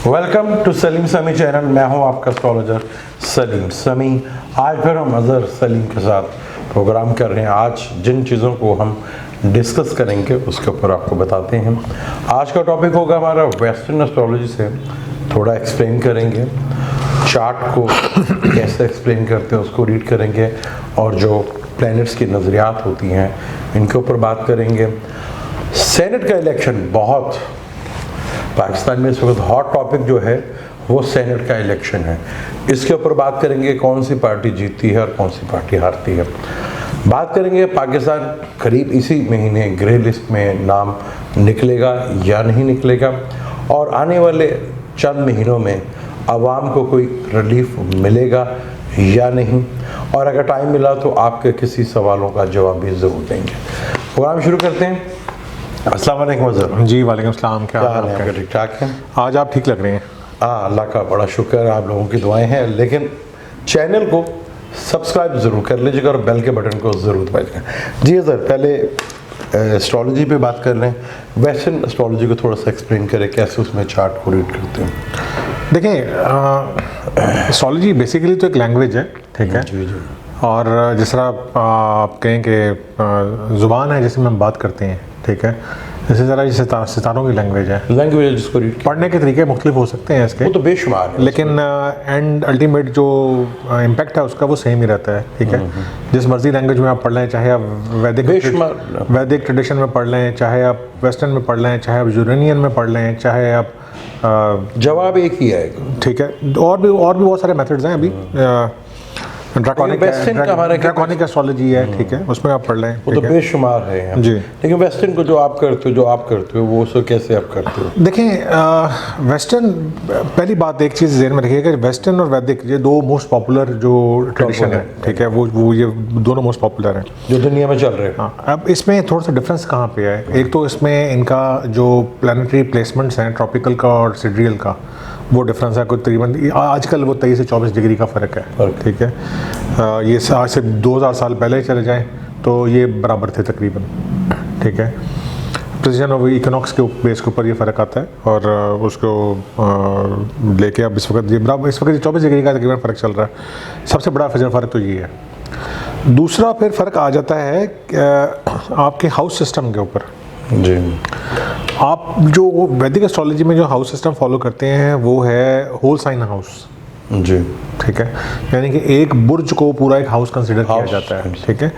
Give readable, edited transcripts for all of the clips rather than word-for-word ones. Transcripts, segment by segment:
Welcome to Salim समी channel. मैं हूं आपका एस्ट्रोलॉजर सलीम समी। आज फिर हम अजहर सलीम के साथ प्रोग्राम कर रहे हैं। आज जिन चीज़ों को हम डिस्कस करेंगे उसके ऊपर आपको बताते हैं। आज का टॉपिक होगा हमारा वेस्टर्न एस्ट्रोलॉजी से थोड़ा एक्सप्लेन करेंगे, चार्ट को कैसे एक्सप्लेन करते हैं उसको रीड करेंगे, और जो प्लैनेट्स की नज़रियात होती हैं इनके ऊपर बात करेंगे। सेनेट का इलेक्शन बहुत पाकिस्तान में इस वक्त हॉट टॉपिक जो है वो सेनेट का इलेक्शन है। इसके ऊपर बात करेंगे कौन सी पार्टी जीतती है और कौन सी पार्टी हारती है। बात करेंगे पाकिस्तान करीब इसी महीने ग्रे लिस्ट में नाम निकलेगा या नहीं निकलेगा, और आने वाले चंद महीनों में आवाम को कोई रिलीफ मिलेगा या नहीं, और अगर टाइम मिला तो आपके किसी सवालों का जवाब भी ज़रूर देंगे। प्रोग्राम शुरू करते हैं। अस्सलाम वालेकुम सर। जी वालेकुम सलाम। क्या हाल है आपका? ठीक ठाक है। आज आप ठीक लग रहे हैं। हाँ, अल्लाह का बड़ा शुक्र है, आप लोगों की दुआएं हैं। लेकिन चैनल को सब्सक्राइब ज़रूर कर लीजिएगा और बेल के बटन को ज़रूर दबाइएगा। जी सर, पहले एस्ट्रोलॉजी पे बात कर रहे हैं। वेस्टर्न एस्ट्रोलॉजी को थोड़ा सा एक्सप्लेन करें, कैसे उसमें चार्ट को रीड करते हैं। देखें, एस्ट्रोलॉजी बेसिकली तो एक लैंग्वेज है, ठीक है जी जी। और जिस तरह आप कहें कि ज़ुबान है जिसमें हम बात करते हैं, ठीक है, इसी तरह ये सितारों की लैंग्वेज है। लैंग्वेज जिसको रीड पढ़ने के तरीके मुख्तलिफ हो सकते हैं इसके, वो तो बेशुमार है, लेकिन एंड अल्टीमेट जो इम्पैक्ट है उसका वो सेम ही रहता है, ठीक है। जिस मर्जी लैंग्वेज में आप पढ़ लें, चाहे आप वैदिक ट्रेडिशन में पढ़ लें, चाहे आप वेस्टर्न में पढ़ लें, चाहे आप यूरेनियन में पढ़ लें, चाहे आप जवाब एक ही आएगा, ठीक है। और भी बहुत सारे मेथड्स हैं अभी। ड्रैकोनिक एस्ट्रोलॉजी है, ठीक है, उसमें आप पढ़ लें, वो तो बेशुमार है जी। लेकिन वेस्टर्न को जो आप करते हो वो उसको कैसे आप करते हो? देखें, वेस्टर्न, पहली बात एक चीज़ ज़हन में रखिएगा, वेस्टर्न और वैदिक ये दो मोस्ट पॉपुलर जो ट्रेडिशन है, ठीक है, वो ये दोनों मोस्ट पॉपुलर हैं जो दुनिया में चल रहे हैं। हाँ, अब इसमें थोड़ा सा डिफरेंस कहाँ पे है। एक तो इसमें इनका जो प्लानिटरी प्लेसमेंट्स हैं, ट्रॉपिकल का और सिड्रियल का, वो डिफरेंस है। कोई तकरीबन आजकल वो 23 से 24 डिग्री का फ़र्क है, ठीक है। ये आज से 2000 साल पहले चले जाएं तो ये बराबर थे तकरीबन, ठीक है। प्रेसिजन और इकोनॉक्स के बेस के ऊपर ये फ़र्क आता है, और उसको लेके अब इस वक्त 24 डिग्री का तकरीबन फ़र्क चल रहा है। सबसे बड़ा फिजर फ़र्क तो ये है। दूसरा फिर फ़र्क आ जाता है आपके हाउस सिस्टम के ऊपर जी। आप जो वैदिक एस्ट्रोलॉजी में जो हाउस सिस्टम फॉलो करते हैं वो है होल साइन हाउस जी, ठीक है, यानी कि एक बुर्ज को पूरा एक हाउस कंसिडर किया जाता है, ठीक है।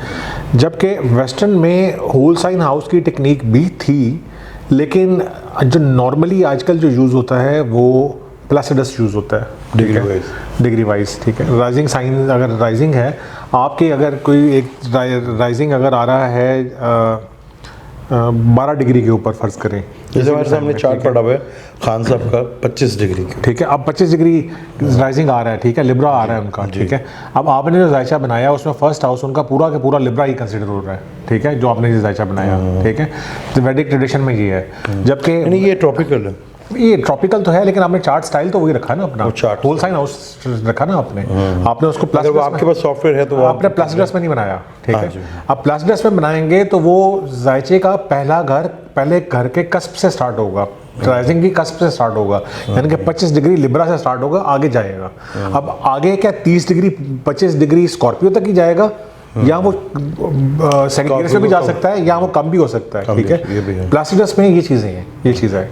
जबकि वेस्टर्न में होल साइन हाउस की टेक्निक भी थी, लेकिन जो नॉर्मली आजकल जो यूज़ होता है वो प्लेसिडस यूज़ होता है डिग्री वाइज, ठीक है। राइजिंग साइन अगर राइजिंग है आपके, अगर कोई एक राइजिंग अगर आ रहा है 12 डिग्री के ऊपर, फ़र्ज़ करें, जैसे हमारे सामने चार्ट पड़ा हुआ है खान साहब का 25 डिग्री का, ठीक है। अब 25 डिग्री राइजिंग आ रहा है, ठीक है, लिब्रा आ रहा है उनका, ठीक है। अब आपने जो जायचा बनाया उसमें फर्स्ट हाउस उनका पूरा के पूरा लिब्रा ही कंसिडर हो रहा है, ठीक है, जो आपने जायचा बनाया, ठीक है। तो वैदिक ट्रेडिशन में ये है, जबकि ये ट्रॉपिकल है, ये ट्रॉपिकल तो है, लेकिन आपने चार्ट स्टाइल तो वही रखा ना अपना, चार्ट होल साइन हाउस रखा ना आपने उसको प्लस, आपके पास सॉफ्टवेयर है तो आपने प्लासिडस में नहीं बनाया, ठीक है। अब प्लासिडस में बनाएंगे तो वो जायचे का पहले घर के कस्प से स्टार्ट होगा, राइजिंग की कस्प से स्टार्ट होगा, यानी कि 25 डिग्री लिब्रा से स्टार्ट होगा, आगे जाएगा। अब आगे क्या 30 डिग्री 25 डिग्री स्कॉर्पियो तक ही जाएगा, या वो सेकेंडरी में भी जा सकता है, या वो कम भी हो सकता है, ठीक है। प्लासिडस में ये चीज़ है,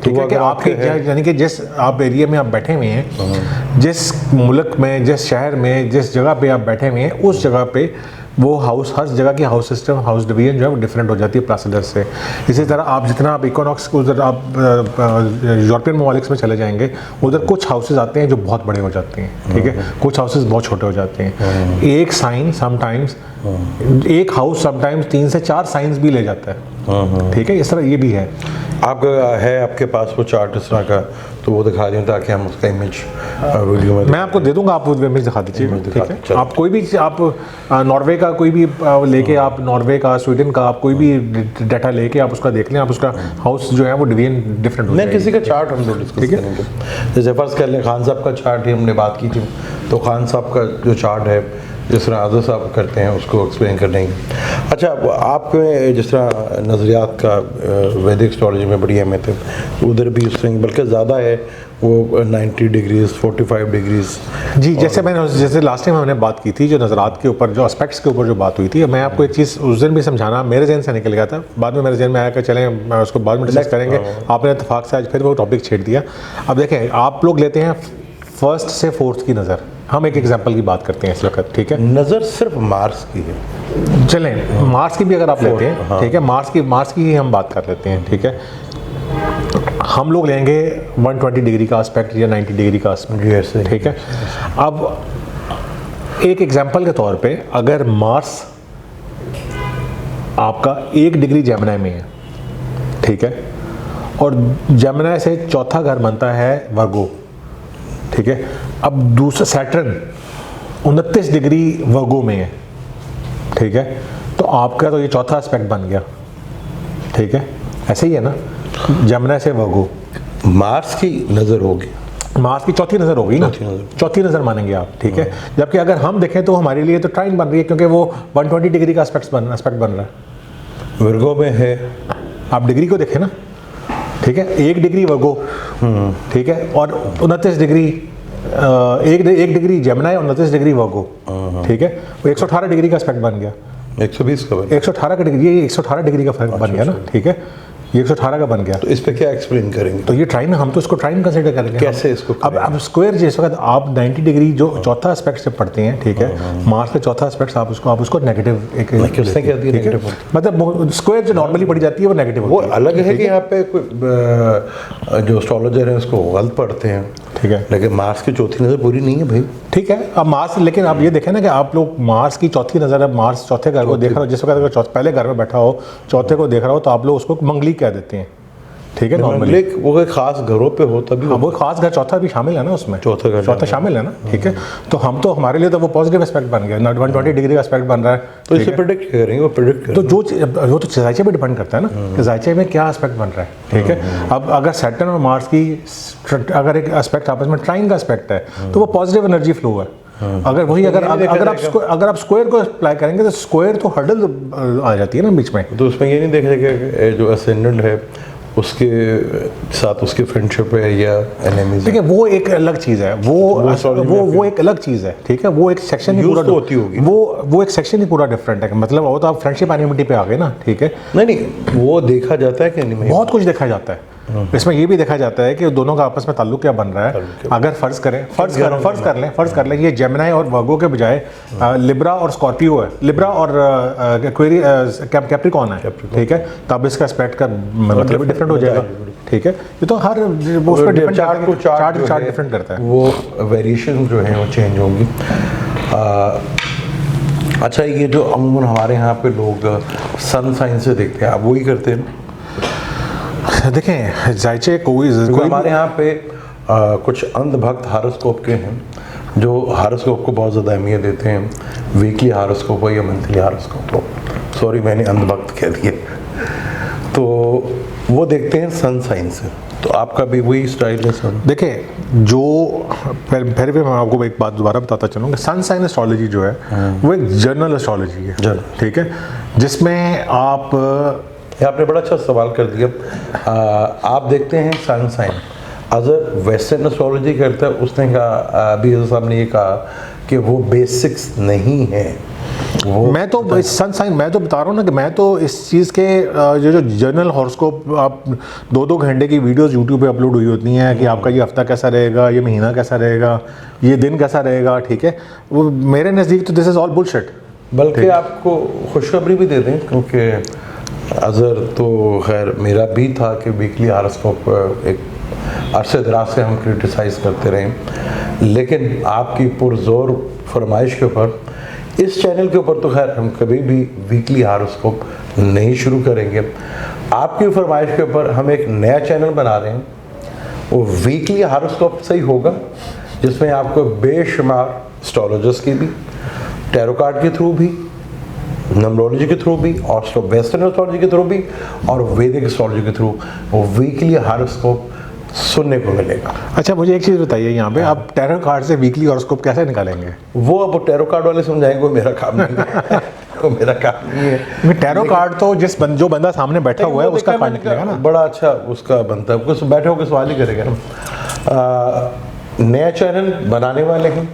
ठीक है, कि आपके यानी कि जिस आप एरिया में आप बैठे हुए हैं, जिस मुल्क में, जिस शहर में, जिस जगह पे आप बैठे हुए हैं, उस जगह पे वो हाउस, हर जगह की हाउस सिस्टम, हाउस डिवीजन जो है वो डिफरेंट हो जाती है प्लासिडस से। इसी तरह आप जितना आप इकोनॉक्स उधर आप यूरोपियन ममालिक्स में चले जाएंगे, उधर कुछ हाउसेज आते हैं जो बहुत बड़े हो जाते हैं, ठीक है, कुछ हाउसेज बहुत छोटे हो जाते हैं। एक साइन समटाइम्स, एक हाउस समटाइम्स 3 से 4 साइंस भी ले जाता है, ठीक है। इस तरह ये भी है। आपके पास वो चार्ट इस तरह का, तो वो दिखा दें ताकि हम उसका इमेज वीडियो में, मैं आपको दे दूंगा, आप वो इमेज दिखा दीजिए, ठीक है। आप कोई भी, आप नॉर्वे का कोई भी लेके, आप नॉर्वे का, स्वीडन का, आप कोई भी डाटा लेके आप उसका देख लें, आप उसका हाउस जो है वो डिवीजन डिफरेंट हो जाएगा। किसी का चार्ट हम लोग डिस्कस करेंगे। जैसे फर्स्ट कर लें खान साहब का चार्ट ही हमने बात की थी, तो खान साहब का जो चार्ट है जिस तरह आज़ाद साहब करते हैं उसको एक्सप्लेन कर देंगे। अच्छा, आपके जिस तरह नज़रियात का वैदिक एस्ट्रोलॉजी में बड़ी अहमियत है, उधर भी उस तरह बल्कि ज़्यादा है, वो 90 डिग्रीज 45 डिग्रीज। जी, जैसे लास्ट टाइम हमने बात की थी जो नज़रात के ऊपर, जो एस्पेक्ट्स के ऊपर जो बात हुई थी, मैं आपको एक चीज़ उस दिन भी समझाना मेरे जहन से निकल गया था, बाद में मेरे जहन में आया कि चलें मैं उसको बाद में डिस्कस करेंगे, आपने इत्तेफाक से आज फिर वो टॉपिक छेड़ दिया। अब देखें, आप लोग लेते हैं फर्स्ट से फोर्थ की नज़र, हम एक एग्जांपल की बात करते हैं इस वक्त, ठीक है? नज़र सिर्फ मार्स की है, चलें मार्स की भी अगर आप लेते हैं, ठीक है, मार्स की ही हम बात कर लेते हैं, ठीक है? हम लोग लेंगे 120 डिग्री का एस्पेक्ट या 90 डिग्री का एस्पेक्ट, ठीक है? अब एक एग्जांपल के तौर पे अगर मार्स आपका 1 डिग्री जेमिनी में है, ठीक है, और जेमिनी से चौथा घर बनता है वर्गो, ठीक है? अब दूसरा सैटर्न 29 डिग्री वर्गो में है, ठीक है? तो आपका तो ये चौथा एस्पेक्ट बन गया, ठीक है? ऐसे ही है ना, जेमिनी से वर्गो, मार्स की नज़र होगी, मार्स की चौथी नज़र होगी ना, चौथी नज़र मानेंगे आप, ठीक है? जबकि अगर हम देखें तो हमारे लिए तो ट्राइन बन रही है, क्योंकि वो 120 डिग्री का एस्पेक्ट बन रहा है, वर्गो में है। आप डिग्री को देखें ना, ठीक है, 1 डिग्री वर्गो, ठीक है, और 29 डिग्री एक डिग्री जेमिनी और 29 डिग्री वर्गो, ठीक है? वो 118 डिग्री का एस्पेक्ट बन गया, 120 का बन, 118 का डिग्री, ये 118 डिग्री का फर्क बन गया ना, ठीक है? ये 118 का बन गया। तो इस पे क्या एक्सप्लेन करेंगे? तो ये ट्राइन, हम तो इसको ट्राइन कंसीडर करेंगे। कैसे इसको अब स्क्वायर जिस वक्त आप 90 डिग्री जो चौथा एस्पेक्ट से पढ़ते हैं, ठीक है, मार्स का चौथा एस्पेक्ट आप उसको नेगेटिव एक किसने कह दिया नेगेटिव? मतलब स्क्वायर जो नॉर्मली पढ़ी जाती है वो नेगेटिव वो अलग है कि यहाँ पे कोई जो एस्ट्रोलॉजर है उसको गलत पढ़ते हैं, ठीक है, लेकिन मार्स की चौथी नज़र पूरी नहीं है भाई, ठीक है? अब मार्स, लेकिन आप ये देखें ना कि आप लोग मार्स की चौथी नज़र, अब मार्स चौथे घर को देख रहे हो, जिस वक्त अगर पहले घर में बैठा हो चौथे को देख रहा हो तो आप लोग उसको मंगली कह देते हैं, ठीक है? नॉर्मली वो कोई खास घरों पे हो तभी, वो खास घर चौथा भी शामिल है ना उसमें, चौथा शामिल है ना, ठीक है? तो हमारे लिए तो वो पॉजिटिव एस्पेक्ट बन गया, 120 डिग्री का एस्पेक्ट बन रहा है, तो इसे प्रेडिक्ट करेंगे, वो प्रेडिक्ट तो वो तो जायचे पे डिपेंड करता है ना कि जायचे में क्या एस्पेक्ट बन रहा है, ठीक है? अब अगर सैटर्न और मार्स की अगर एक एस्पेक्ट आपस में ट्राइन का एस्पेक्ट है तो वो पॉजिटिव एनर्जी फ्लो है। अगर वही अगर आप स्क्वायर को अप्लाई करेंगे तो स्क्वायर तो हर्डल आ जाती है ना बीच में, तो उसमें ये नहीं देखा कि जो असेंडेंट है उसके साथ उसकी फ्रेंडशिप है या एनिमीज, ठीक है? वो एक अलग चीज़ है, वो एक अलग चीज़ है, ठीक है? वो एक सेक्शन ही पूरा होती होगी, वो एक सेक्शन ही पूरा डिफरेंट है, मतलब वो तो आप फ्रेंडशिप एनिमिटी पे आ गए ना, ठीक है? नहीं वो देखा जाता है कि नहीं, बहुत कुछ देखा जाता है इसमें, ये भी देखा जाता है कि दोनों का आपस में ताल्लुक क्या बन रहा है। अगर फर्ज कर लें ये जेमिनी और वर्गो के बजाय लिब्रा और स्कॉर्पियो है, लिब्रा और कैप्रिकॉर्न है, ठीक है? तब इसका एस्पेक्ट का मतलब डिफरेंट हो जाएगा, ठीक है? ये तो हर उस पर डिपेंड, चार्ट डिफरेंट करता है, वो वेरिएशन जो है वो चेंज होंगी। अच्छा, ये जो अमूमन हमारे यहाँ पे लोग सन साइन से देखते हैं, आप वही करते हैं? देखें जायचे कोई हमारे यहाँ पे कुछ अंधभक्त हारोस्कोप के हैं जो हारोस्कोप को बहुत ज़्यादा अहमियत देते हैं, वीकली हारोस्कोप हो या मंथली हारोस्कोप हो, सॉरी मैंने अंधभक्त कह दिया, तो वो देखते हैं सन साइन से, तो आपका भी वही स्टाइल है सर? देखिए, जो फिर भी मैं आपको एक बात दोबारा बताता चलूँ कि सन साइन एस्ट्रोलॉजी जो है वो एक जर्नल एस्ट्रोलॉजी है, ठीक है? जिसमें आपने बड़ा अच्छा सवाल कर दिया। आप देखते हैं सन साइन, अगर वेस्टर्न एस्ट्रोलॉजी करता है, उसने कहा अभी साहब ने ये कहा कि वो बेसिक्स नहीं है, मैं तो सन साइन मैं तो बता रहा हूँ ना कि मैं तो इस चीज़ के जो जर्नल हॉरोस्कोप आप 2-2 घंटे की वीडियोस यूट्यूब पे अपलोड हुई होती हैं कि आपका ये हफ्ता कैसा रहेगा, ये महीना कैसा रहेगा, ये दिन कैसा रहेगा, ठीक है? वो मेरे नज़दीक तो दिस इज़ ऑल बुलशिट। बल्कि आपको खुशखबरी भी दे दें, क्योंकि अज़र तो खैर मेरा भी था कि वीकली हॉरोस्कोप एक अरसे दराज से हम क्रिटिसाइज़ करते रहे, लेकिन आपकी पुरजोर फरमाइश के ऊपर इस चैनल के ऊपर तो खैर हम कभी भी वीकली हॉरोस्कोप नहीं शुरू करेंगे। आपकी फरमाइश के ऊपर हम एक नया चैनल बना रहे हैं, वो वीकली हॉरोस्कोप से ही होगा, जिसमें आपको बेशुमार एस्ट्रोलॉजर्स की भी, टैरो कार्ड के थ्रू भी, नंबरोलॉजी के थ्रू भी, और वेस्टर्न एस्ट्रोलॉजी के थ्रू भी, और वैदिक एस्ट्रोलॉजी के थ्रू वो वीकली हॉरोस्कोप सुनने को मिलेगा। अच्छा, मुझे एक चीज़ बताइए यहाँ पे, आप टैरो कार्ड से वीकली हॉरोस्कोप कैसे निकालेंगे? वो अब टैरो कार्ड वाले समझाएंगे, वो मेरा काम नहीं है। वो मेरा काम नहीं है। टैरो कार्ड तो जो बंदा सामने बैठा हुआ है उसका कार्ड निकलेगा ना, बड़ा अच्छा उसका बनता है, कुछ बैठे होकर सवाल ही करेगा ना। नया चैनल बनाने वाले हैं।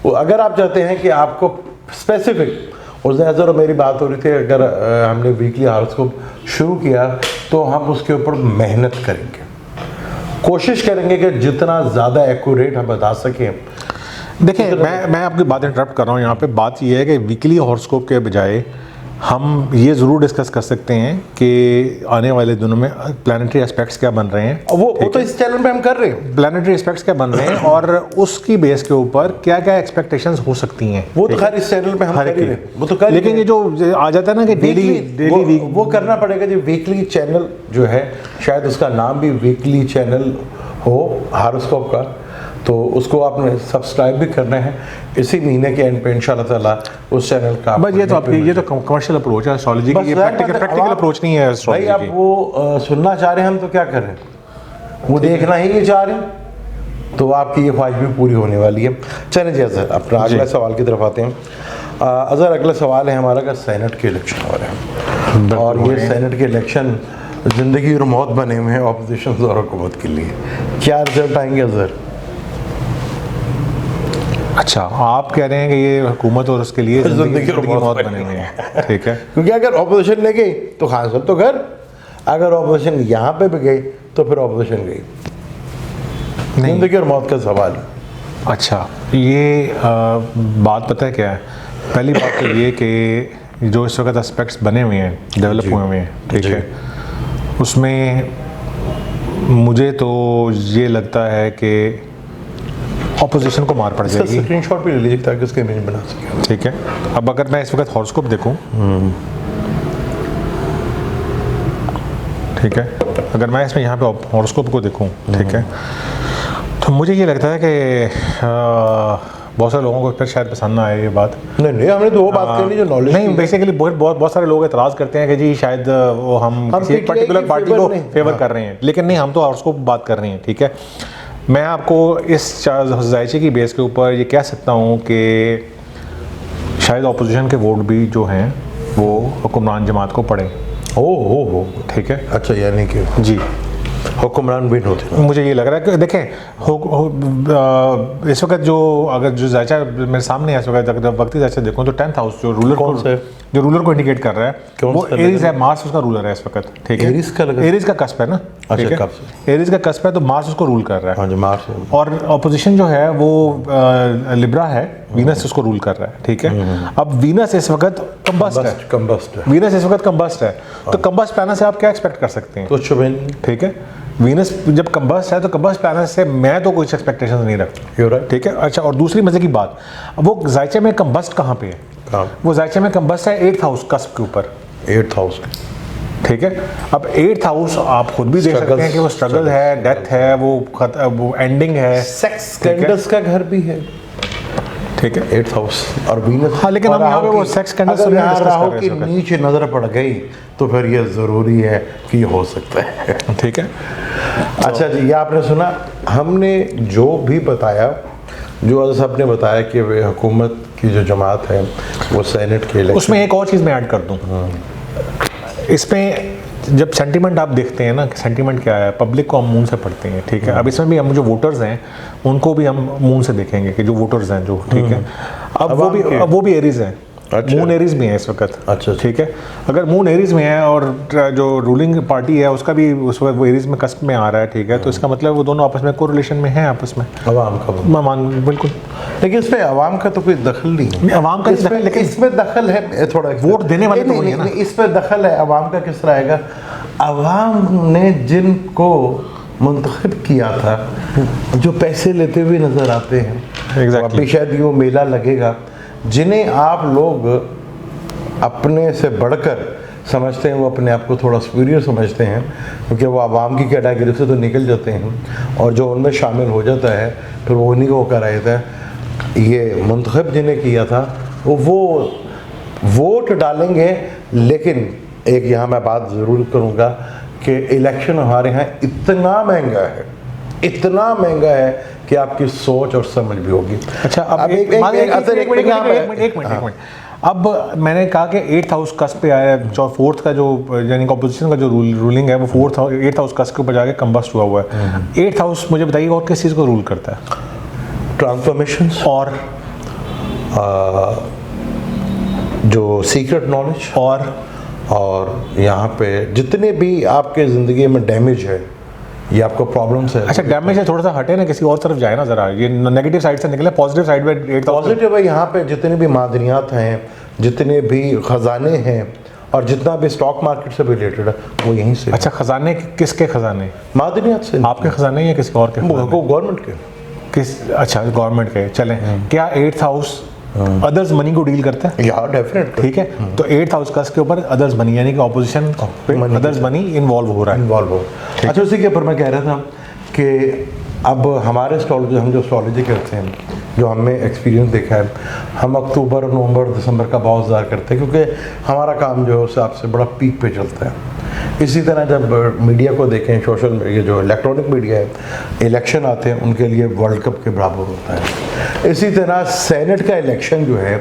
वो अगर आप चाहते हैं कि आपको स्पेसिफिक, उस दिन और मेरी बात हो रही थी, अगर हमने वीकली हॉरोस्कोप शुरू किया तो हम उसके ऊपर मेहनत करेंगे, कोशिश करेंगे कि जितना ज़्यादा एक्यूरेट हम बता सकें। देखिए, मैं आपकी बात इंटरप्ट कर रहा हूँ यहाँ पे। बात ये है कि वीकली हॉरोस्कोप के बजाय हम ये ज़रूर डिस्कस कर सकते हैं कि आने वाले दिनों में प्लानिटरी एस्पेक्ट्स क्या बन रहे हैं। वो तो इस चैनल पे हम कर रहे हैं, प्लानिटरी एस्पेक्ट्स क्या बन रहे हैं और उसकी बेस के ऊपर क्या क्या एक्सपेक्टेशंस हो सकती हैं। वो तो खैर इस चैनल पे हम कर ही रहे हैं, वो तो कर। लेकिन ये जो आ जाता है ना कि डेली वो करना पड़ेगा। जो वीकली चैनल जो है, शायद उसका नाम भी वीकली चैनल हो हॉरोस्कोप का, तो उसको आपने सब्सक्राइब भी करना है। इसी महीने के एंड पे इंशाल्लाह ताला उस चैनल का बस ये तो आपकी ये तो कमर्शियल अप्रोच है एस्ट्रोलॉजी की, ये प्रैक्टिकल अप्रोच नहीं है एस्ट्रोलॉजी की। भाई आप वो सुनना चाह रहे हैं, हम तो क्या करें, वो देखना ही नहीं चाह रहे हैं, तो आपकी ये ख्वाहिश भी पूरी होने वाली है। चलें जी अज़हर, अपना अगला सवाल की तरफ आते हैं। अज़हर, अगला सवाल है हमारा कि सेनेट के इलेक्शन हो रहे हैं और ये सेनेट के इलेक्शन ज़िंदगी और मौत बने हुए हैं ऑपोजिशन और हुकूमत के लिए। क्या रिजल्ट आएंगे अज़हर? अच्छा, आप कह रहे हैं कि ये हुकूमत और उसके लिए ज़िंदगी और मौत बने हुए हैं, ठीक है। क्योंकि अगर ऑपोजिशन ले गई तो खान साहब तो घर, अगर ऑपोजिशन यहाँ पे भी गई तो फिर ऑपोजिशन गई, ज़िंदगी और मौत का सवाल है। अच्छा, ये बात पता है क्या है? पहली बात तो ये कि जो इस वक्त एस्पेक्ट्स बने हुए हैं, डेवलप हुए हुए हैं, ठीक है, उसमें मुझे तो ये लगता है कि ऑपोजिशन को मार पड़ जाएगी। स्क्रीनशॉट भी ले लीजिए ताकि उसके इमेज बना सकें। ठीक है, अब अगर मैं इस वक्त हॉरोस्कोप देखूं, ठीक है, अगर मैं इसमें यहाँ पे हॉरोस्कोप को देखूं, ठीक है, तो मुझे ये लगता है कि बहुत सारे लोगों को फिर शायद पसंद ना आए ये बात। नहीं, हमने तो वो बात कर ली जो नॉलेज नहीं, बेसिकली बहुत सारे लोग एतराज़ करते हैं कि जी शायद वो हम किसी एक पर्टिकुलर पार्टी को फेवर कर रहे हैं, लेकिन नहीं, हम तो हॉरोस्कोप बात कर रहे हैं, ठीक है। मैं आपको इस जायचे की बेस के ऊपर ये कह सकता हूँ कि शायद अपोजिशन के वोट भी जो हैं वो हुक्मरान जमात को पड़े। हो ठीक है, अच्छा, यानी कि जी हुक्मरान विन होते हैं। मुझे ये लग रहा है कि देखें इस वक्त जो अगर जो जायचा मेरे सामने है इस वक्त, अगर वक्ती जायचा देखूँ तो 10th हाउस जो रूलर को इंडिकेट कर रहा है वो एरीज है, मार्स उसका रूलर है इस वक्त, ठीक है। एरीज का कस्प है ना, ठीक है, एरीज का कस्प है तो मार्स उसको रूल कर रहा है। हाँ जी, मार्स। और ऑपोजिशन जो है वो लिब्रा है, वीनस उसको रूल कर रहा है, ठीक है। अब वीनस इस वक्त कंबस्ट है, वीनस इस वक्त कंबस्ट है, तो कंबस्ट प्लैनेट से आप क्या एक्सपेक्ट कर सकते हैं? कुछ भी नहीं, ठीक है। वीनस जब कंबस्ट है तो कंबस्ट प्लैनेट से मैं तो कुछ एक्सपेक्टेशंस नहीं रखता, ठीक है। अच्छा, और दूसरी मजे की बात, वो जायचे में कंबस्ट कहाँ पे है? वो जायचे में कंबस्ट है 8th हाउस कस्प के ऊपर, 8th हाउस, ठीक है। अब 8th हाउस आप खुद भी देख सकते हैं कि वो स्ट्रगल है, डेथ है, वो एंडिंग है, सेक्स स्कैंडल्स का घर भी है, ठीक है, 8th हाउस और वीनस। हाँ, लेकिन हम यहाँ पे वो सेक्स स्कैंडल्स अगर यहाँ राहु की नीचे नजर पड़ गई तो फिर ये जरूरी है कि ये हो सकता है, ठीक है। अच्छा जी, ये आपने सुना, हमने जो भी बताया, जो साहब ने बताया कि हुकूमत की जो जमात है वो सेनेट के इलेक्शन, उसमें एक और चीज़ मैं ऐड कर दूँ। इसमें जब सेंटीमेंट आप देखते हैं ना, सेंटीमेंट क्या है, पब्लिक को हम मून से पढ़ते हैं, ठीक है। अब इसमें भी हम जो वोटर्स हैं उनको भी हम मून से देखेंगे कि जो वोटर्स हैं जो, ठीक है। अब वो भी एरीज हैं, अच्छा। मून एरीज में है इस वक्त, अच्छा, ठीक है। अगर मून एरीज में है और जो रूलिंग पार्टी है उसका भी उस वक्त वो एरीज में कस्प में आ रहा है, ठीक है, तो इसका मतलब वो दोनों आपस में कोरिलेशन में हैं आपस में। अवाम का बिल्कुल, लेकिन इसमें अवाम का तो कोई दखल नहीं है, अवाम का इसमें, लेकिन इसमें दखल है थोड़ा, वोट देने वाले तो नहीं है ना, इसमें दखल है। अवाम का किस तरह आएगा? अवाम ने जिनको मुंतखब किया था, जो पैसे लेते हुए नजर आते हैं, अभी शायद वो मेला लगेगा, जिन्हें आप लोग अपने से बढ़कर समझते हैं, वो अपने आप को थोड़ा सुपीरियर समझते हैं, क्योंकि वो आवाम की कैटेगरी से तो निकल जाते हैं, और जो उनमें शामिल हो जाता है फिर वो उन्हीं को कर आया था। ये मुंतखब जिन्हें किया था वो वोट डालेंगे, लेकिन एक यहाँ मैं बात ज़रूर करूँगा कि इलेक्शन हमारे यहाँ इतना महंगा है कि आपकी सोच और समझ भी होगी। अच्छा, अब एक मिनट, अब मैंने कहा कि 8th हाउस कस्प पे आया है, जो 4th का जो यानी ऑपोजिशन का जो रूलिंग है वो 8th हाउस कस्प के ऊपर जाके कंबस्ट हुआ हुआ है। 8th हाउस मुझे बताइए और किस चीज़ को रूल करता है? ट्रांसफॉर्मेशन और जो सीक्रेट नॉलेज, और यहाँ पे जितने भी आपके ज़िंदगी में डैमेज है, ये आपको प्रॉब्लम्स है। अच्छा, डैमेज है, थोड़ा सा हटे ना, किसी और तरफ जाए ना ज़रा, ये नेगेटिव साइड से निकले, पॉजिटिव साइड में 8th हाउस। पॉजिटिव है, यहाँ पे जितने भी मादनियात हैं, जितने भी ख़जाने हैं और जितना भी स्टॉक मार्केट से रिलेटेड है वो यहीं से। अच्छा, खजाने किसके खजाने? मादनियात से। आपके खजाने या किसी और के? गवर्नमेंट के। किस? अच्छा, गवर्नमेंट के। चलें, क्या 8th हाउस अदर्स मनी को डील करता है? या डेफिनेट। ठीक है, तो 8th हाउस का इसके ऊपर अदर्स मनी यानी कि ऑपोजिशन पे अदर्स मनी इन्वॉल्व हो रहा है। अच्छा, उसी के ऊपर मैं कह रहा था कि अब हमारे एस्ट्रोलॉजी, हम जो एस्ट्रोलॉजी करते हैं, जो हमने एक्सपीरियंस देखा है, हम अक्टूबर, नवंबर, दिसंबर का बहुत इंतज़ार करते हैं क्योंकि हमारा काम जो है उस हिसाब से बड़ा पीक पे चलता है। इसी तरह जब मीडिया को देखें, सोशल मीडिया जो इलेक्ट्रॉनिक मीडिया है, इलेक्शन आते हैं उनके लिए वर्ल्ड कप के बराबर होता है। इसी तरह सेनेट का इलेक्शन जो है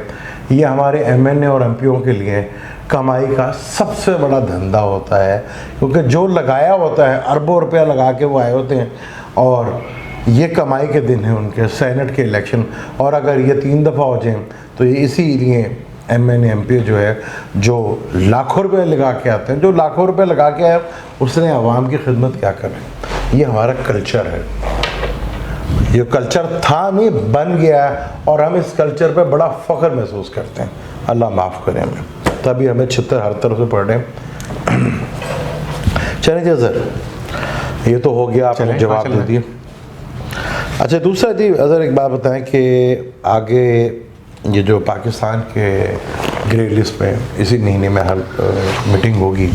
ये हमारे MNA और MPओं के लिए कमाई का सबसे बड़ा धंधा होता है, क्योंकि जो लगाया होता है, अरबों रुपया लगा के वो आए होते हैं और ये कमाई के दिन है उनके सेनेट के इलेक्शन। और अगर ये 3 दफ़ा हो जाएं तो ये इसीलिए MNA MP जो है जो लाखों रुपए लगा के आते हैं, जो लाखों रुपए लगा के आए उसने आवाम की खिदमत क्या करें। ये हमारा कल्चर है, ये कल्चर था नहीं, बन गया है और हम इस कल्चर पे बड़ा फ़ख्र महसूस करते हैं। अल्लाह माफ़ करें हमें, तभी हमें छितर हर तरफ से पढ़ रहे हैं। चलिए सर, ये तो हो गया, आपने जवाब दे दिए। अच्छा, दूसरा जी अगर एक बात बताएं कि आगे ये जो पाकिस्तान के ग्रे लिस्ट में इसी महीने में हर मीटिंग होगी,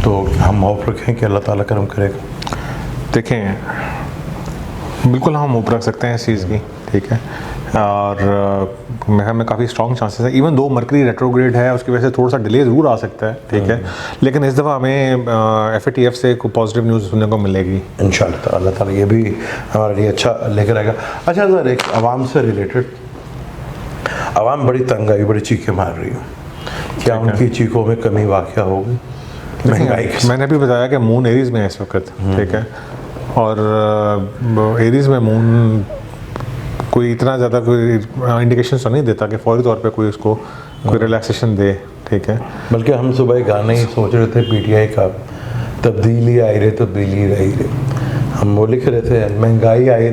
तो हम होप रखें कि अल्लाह ताला करम करेगा। देखें, बिल्कुल हम होप रख सकते हैं इस चीज़ की, ठीक है, और में काफ़ी स्ट्रॉन्ग चांसेस है। इवन दो मरकरी रेट्रोग्रेड है, उसकी वजह से थोड़ा सा डिले ज़रूर आ सकता है, ठीक है, लेकिन इस दफ़ा हमें FATF से कोई पॉजिटिव न्यूज़ सुनने को मिलेगी इंशाअल्लाह। अल्लाह ताला ये भी हमारे लिए अच्छा लेकर आएगा। अच्छा सर, एक आवाम से रिलेटेड, आवाम बड़ी तंग आई, बड़ी चीखें मार रही है, क्या उनकी चीखों में कमी वाक़या होगी? महंगाई के मैंने भी बताया कि मून एरीज में है इस वक्त, ठीक है, और एरीज में मून कोई इतना ज़्यादा कोई इंडिकेशन तो नहीं देता कि फौरी तौर पे कोई उसको कोई रिलैक्सेशन दे, ठीक है। बल्कि हम सुबह गाने ही सोच रहे थे PTI का, तब्दीली आई रे तब्दीली आई रे, हम वो लिख रहे थे महंगाई आई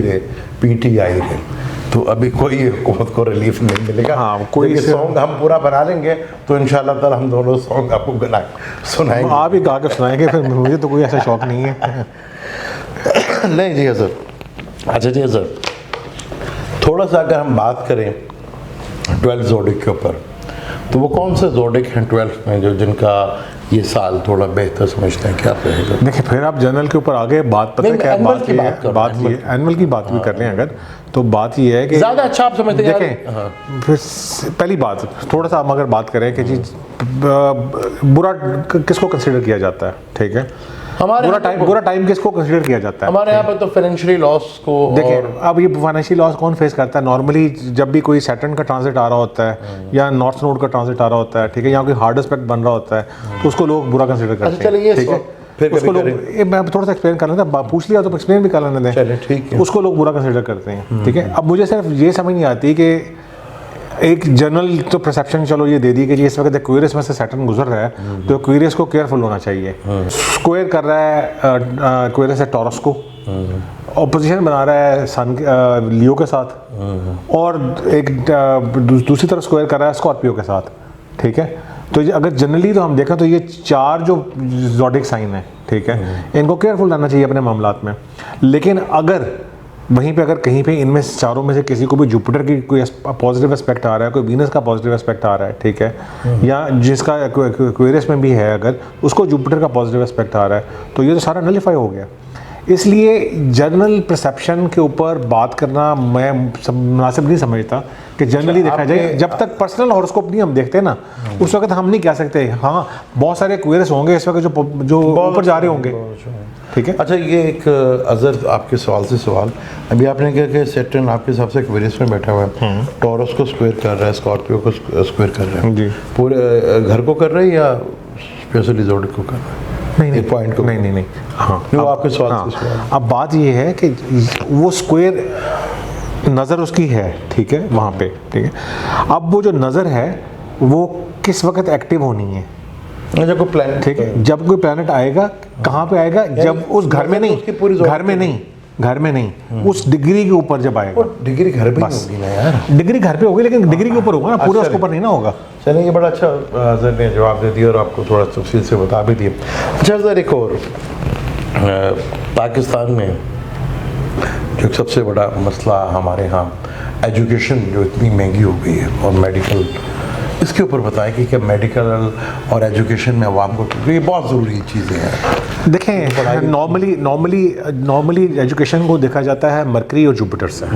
रे PTI रे। तो अभी कोई हुकूमत को रिलीफ नहीं मिलेगा। हाँ, कोई सॉन्ग हम पूरा बना लेंगे तो इंशाल्लाह ताला हम दोनों सॉन्ग आपको सुनाएंगे। आप ही गा के सुनाएंगे, फिर मुझे तो कोई ऐसा शौक नहीं है। नहीं जी सर। अच्छा जी सर, थोड़ा सा अगर हम बात करें 12 जोडिक के ऊपर, तो वो कौन से जोडिक हैं 12 में जो जिनका ये साल थोड़ा बेहतर समझते हैं, क्या रहेगा? देखिए, फिर आप जनरल के ऊपर आगे बात पता है क्या बात ये एनुअल की बात भी कर रहे हैं अगर, तो बात ये है कि ज़्यादा अच्छा आप समझते हैं। देखें, फिर पहली बात थोड़ा सा हम अगर बात करें कि जी बुरा किसको कंसिडर किया जाता है, ठीक है, हमारे बुरा टाइम किसको कंसीडर किया जाता है? हमारे यहाँ पे तो फाइनेंशियली लॉस को देखिए, अब ये फाइनेंशियल लॉस कौन फेस करता है? नॉर्मली जब भी कोई सैटर्न का ट्रांजिट आ रहा होता है या नॉर्थ नोड का ट्रांजिट आ रहा होता है, ठीक है, या कोई हार्ड एस्पेक्ट बन रहा होता है, तो उसको लोग बुरा कंसीडर करते हैं, ठीक है। फिर उसको लोग, मैं थोड़ा सा एक्सप्लेन कर लेता हूँ, पूछ लिया तो एक्सप्लेन भी कर लेने दें, चलिए ठीक है। उसको लोग बुरा कंसीडर करते हैं, ठीक है। अब मुझे सिर्फ ये समझ नहीं आती कि एक जनरल तो परसेप्शन चलो ये दे दी कि जी इस वक्त एक्वेरियस में से सैटर्न गुजर रहा है, तो एक्वेरियस को केयरफुल होना चाहिए। स्क्वायर कर रहा है एक्वेरियस है टॉरस को, ऑपोजिशन बना रहा है सन लियो के साथ, और एक दूसरी तरफ स्क्वायर कर रहा है स्कॉर्पियो के साथ, ठीक है। तो अगर जनरली तो हम देखें तो ये चार जो ज़ोडिक साइन है, ठीक है, इनको केयरफुल रहना चाहिए अपने मामलात में। लेकिन अगर वहीं पे अगर कहीं पे इनमें चारों में से किसी को भी जुपिटर की कोई पॉजिटिव एस्पेक्ट आ रहा है, कोई वीनस का पॉजिटिव एस्पेक्ट आ रहा है, ठीक है, या जिसका एक्वेरियस में भी है अगर उसको जुपिटर का पॉजिटिव एस्पेक्ट आ रहा है, तो ये तो सारा नलिफाई हो गया। इसलिए जनरल परसेप्शन के ऊपर बात करना मैं मुनासिब नहीं समझता कि जनरली देखा जाए। जब तक पर्सनल हॉरोस्कोप नहीं हम देखते ना, उस वक्त हम नहीं कह सकते। हाँ, बहुत सारे क्वेरीज होंगे इस वक्त जो ऊपर जा रहे होंगे, ठीक है। अच्छा, ये एक अजर आपके सवाल से सवाल, अभी आपने कहा कि सैटर्न आपके हिसाब से एक्वेरियस में बैठा हुआ है, टॉरस को स्क्वायर कर रहा है, स्कॉर्पियो को स्क्वायर कर रहा है जी। पूरे घर को कर रहा है या स्पेशली जोडिक को कर रहा है? नहीं, पॉइंट को नहीं। हाँ, वो आपके सवाल से सवाल। अब बात ये है कि वो स्क्वायर नज़र उसकी है, ठीक है, वहाँ पे, ठीक है। अब वो जो नज़र है वो किस वक्त एक्टिव होनी है? जब कोई प्लैनेट, ठीक है, जब कोई प्लैनेट आएगा, कहाँ पे आएगा? जब उस घर में नहीं, घर में नहीं, उस डिग्री के ऊपर जब आएगा। डिग्री घर पे होगी ना यार, डिग्री घर पे होगी लेकिन डिग्री के ऊपर होगा ना, पूरा उसके ऊपर नहीं ना होगा। चलिए, ये बड़ा अच्छा अजहर ने जवाब दे दिया और आपको थोड़ा तफसील से बता भी दिया। अच्छा अजहर, एक और पाकिस्तान में जो सबसे बड़ा मसला हमारे यहाँ एजुकेशन जो इतनी महंगी हो गई है और मेडिकल, इसके ऊपर बताएं कि क्या मेडिकल और एजुकेशन में आवाम को, क्योंकि ये बहुत ज़रूरी चीज़ें हैं। देखें, नॉर्मली एजुकेशन को देखा जाता है मरकरी और जुपिटर से,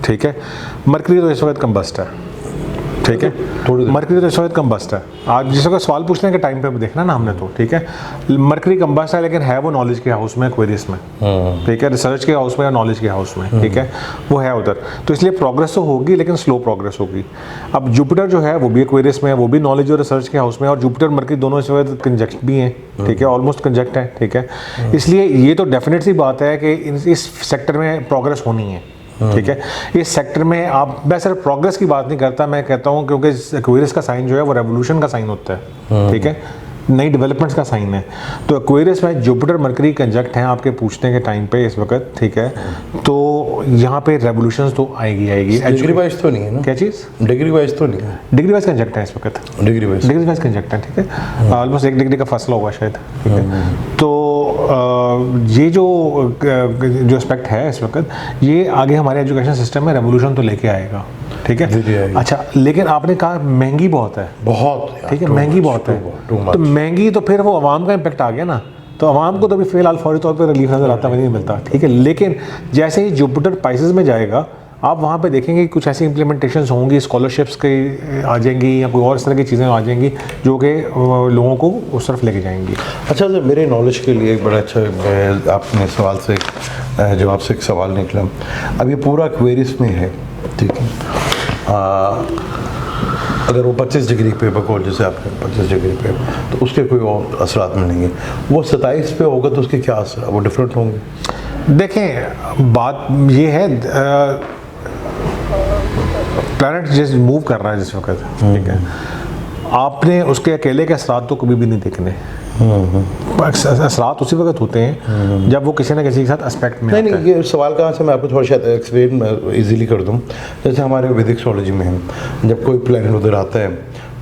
ठीक है। मरकरी तो इस वक्त कम्बस्ट है, ठीक है, मरकरी तो इस वक्त कम्बस्ट है। आज जिस वक्त सवाल पूछने के टाइम पे देखना ना हमने तो, ठीक है, मरकरी कम्बस्ट है लेकिन है वो नॉलेज के हाउस में, एक्वेरियस में, ठीक है, रिसर्च के हाउस में या नॉलेज के हाउस में, ठीक है, वो है उधर। तो इसलिए प्रोग्रेस तो होगी लेकिन स्लो प्रोग्रेस होगी। अब जुपिटर जो है वो भी एक्वेरियस में है, वो भी नॉलेज और रिसर्च के हाउस में, और जुपिटर मरकरी दोनों इस वक्त कंजक्ट भी हैं, ठीक है, ऑलमोस्ट कंजक्ट है, ठीक है। इसलिए ये तो डेफिनेट सी बात है कि इस सेक्टर में प्रोग्रेस होनी है, ठीक है। इस सेक्टर में आप, मैं सिर्फ प्रोग्रेस की बात नहीं करता, मैं कहता हूँ क्योंकि एक्वेरियस का साइन जो है वो रेवोल्यूशन का साइन होता है, ठीक है, नई डेवलपमेंट्स का साइन है। तो एक्वेरियस में जुपिटर मरकरी कंजक्ट हैं आपके पूछने के टाइम पे इस वक्त, ठीक है, तो यहाँ पे रेवोल्यूशंस तो आएगी। डिग्री वाइज तो नहीं है ना? क्या चीज़? डिग्री वाइज तो नहीं है, डिग्री वाइज कंजक्ट है इस वक्त, डिग्री वाइज कंजक्ट है, ठीक है, ऑलमोस्ट 1 डिग्री का फासला होगा शायद, ठीक है। तो ये जो एस्पेक्ट है इस वक्त, ये आगे हमारे एजुकेशन सिस्टम में रेवोल्यूशन तो लेके आएगा, ठीक है। अच्छा, लेकिन आपने कहा महंगी बहुत है, बहुत, ठीक है, महंगी बहुत है, तो महंगी तो फिर वो आवाम का इम्पैक्ट आ गया ना, तो आवाम को तो अभी फिलहाल फौरी तौर पर रिलीफ नज़र आता नहीं मिलता, ठीक है। लेकिन जैसे ही जुपिटर पाइसेस में जाएगा, आप वहाँ पे देखेंगे कि कुछ ऐसी इम्प्लीमेंटेशंस होंगी, स्कॉलरशिप्स की आ जाएंगी या कोई और इस तरह की चीज़ें आ जाएंगी जो कि लोगों को उस तरफ लेके जाएंगी। अच्छा सर, मेरे नॉलेज के लिए एक बड़ा अच्छा, आपने सवाल से जवाब से एक सवाल निकला। अब ये पूरा एक्वेरियस में है, ठीक है, अगर वो 25 डिग्री पे बकौल जैसे आपने 25 डिग्री पे, तो उसके कोई और असरात मिलेंगे। वो 27 पे होगा तो उसके क्या असर, वो डिफरेंट होंगे? देखें, बात ये है, प्लैनेट जिस मूव कर रहा है जिस वक्त, ठीक है, आपने उसके अकेले के असरात तो कभी भी नहीं देखने। असरात उसी वक्त होते हैं जब वो किसी न किसी के साथ एस्पेक्ट में नहीं, ये सवाल कहाँ से मैं आपको थोड़ा शायद एक्सप्लेन इजीली कर दूँ। जैसे हमारे वैदिक एस्ट्रोलॉजी में है, जब कोई प्लैनेट उधर आता है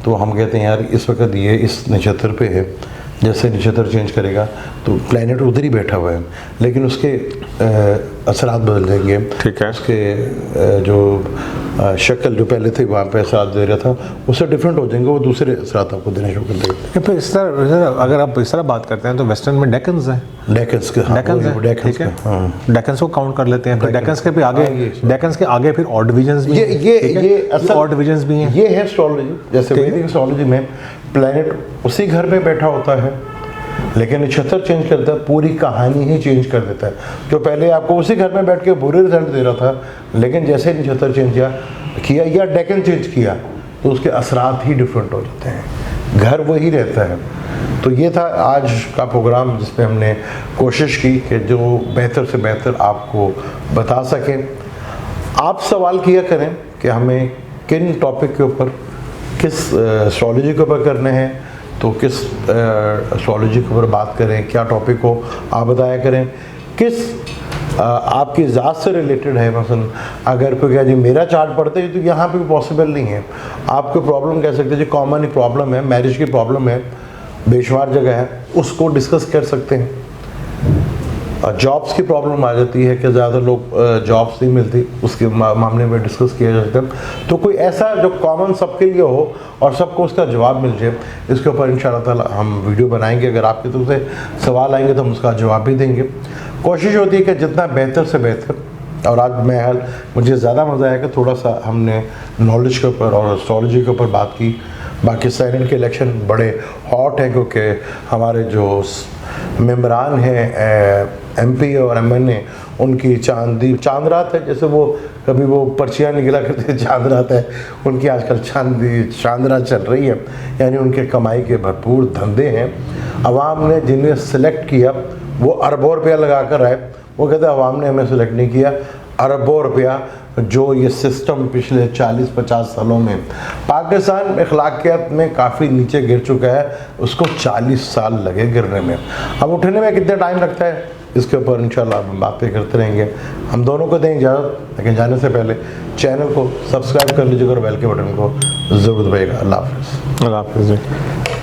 तो हम कहते हैं यार इस वक्त ये इस नक्षत्र पे है, जैसे नक्षत्र चेंज करेगा तो प्लैनेट उधर ही बैठा हुआ है, लेकिन उसके असरात बदल जाएंगे, ठीक है, उसके जो शक्ल जो पहले थे वहाँ पे असरात दे रहा था उससे डिफरेंट हो जाएंगे, वो दूसरे असरात आपको देने शुरू कर देंगे। फिर इस तरह अगर आप इस तरह बात करते हैं तो वेस्टर्न में डेकन्स हैं, डेकन्स को काउंट कर लेते हैं, फिर डेकन्स के भी आगे, डेकन्स के आगे फिर ऑड डिवीजन्स भी, ये ऑड डिवीजन्स भी हैं। ये है एस्ट्रोलॉजी। जैसे वैदिक एस्ट्रोलॉजी में प्लैनेट उसी घर में बैठा होता है लेकिन नक्षत्र चेंज करता है, पूरी कहानी ही चेंज कर देता है। जो पहले आपको उसी घर में बैठ के बुरे रिजल्ट दे रहा था, लेकिन जैसे नक्षत्र चेंज किया या डेकन चेंज किया तो उसके असरात ही डिफरेंट हो जाते हैं, घर वही रहता है। तो ये था आज का प्रोग्राम जिसमें हमने कोशिश की कि जो बेहतर से बेहतर आपको बता सकें। आप सवाल किया करें कि हमें किन टॉपिक के ऊपर, किस एस्ट्रोलॉजी के ऊपर करने हैं, तो किस एस्ट्रोलॉजी के ऊपर बात करें, क्या टॉपिक हो आप बताया करें, किस आपकी ज़ात से रिलेटेड है। मसलन अगर कोई कहे जी मेरा चार्ट पढ़ते हैं तो यहाँ पे भी पॉसिबल नहीं है। आपको प्रॉब्लम कह सकते हैं जी, कॉमन ही प्रॉब्लम है, मैरिज की प्रॉब्लम है, बेशुमार जगह है, उसको डिस्कस कर सकते हैं। जॉब्स की प्रॉब्लम आ जाती है कि ज़्यादा लोग जॉब्स नहीं मिलती, उसके मामले में डिस्कस किया जा सकता है। तो कोई ऐसा जो कॉमन सबके लिए हो और सबको उसका जवाब मिल जाए, इसके ऊपर इंशाअल्लाह ताला हम वीडियो बनाएंगे। अगर आपके तरफ से सवाल आएंगे तो हम उसका जवाब भी देंगे। कोशिश होती है कि जितना बेहतर से बेहतर। और आज मुझे ज़्यादा मज़ा आया कि थोड़ा सा हमने नॉलेज के ऊपर और एस्ट्रोलॉजी के ऊपर बात की। बाकी सेनेट के इलेक्शन बड़े हॉट हैं क्योंकि हमारे जो मेम्बरान हैं एमपी और एमएनए, उनकी चांद रात है, जैसे वो कभी वो पर्चियाँ निकला करते थे चांद रात है, उनकी आजकल चांद रात चल रही है। यानी उनके कमाई के भरपूर धंधे हैं। अवाम ने जिन्हें सिलेक्ट किया वो अरबों रुपया लगा कर आए। वो कहते हैं अवाम ने हमें सिलेक्ट नहीं किया, अरबों रुपया जो ये सिस्टम पिछले 40-50 सालों में पाकिस्तान अखलाकियात में काफ़ी नीचे गिर चुका है, उसको 40 साल लगे गिरने में। अब उठने में कितना टाइम लगता है, इसके ऊपर इंशाल्लाह हम बातें करते रहेंगे। हम दोनों को दें इजाज़त, लेकिन जाने से पहले चैनल को सब्सक्राइब कर लीजिएगा और बेल के बटन को ज़रूर दबाइएगा। अल्लाह हाफ़िज़। अल्लाह हाफ़िज़ जी।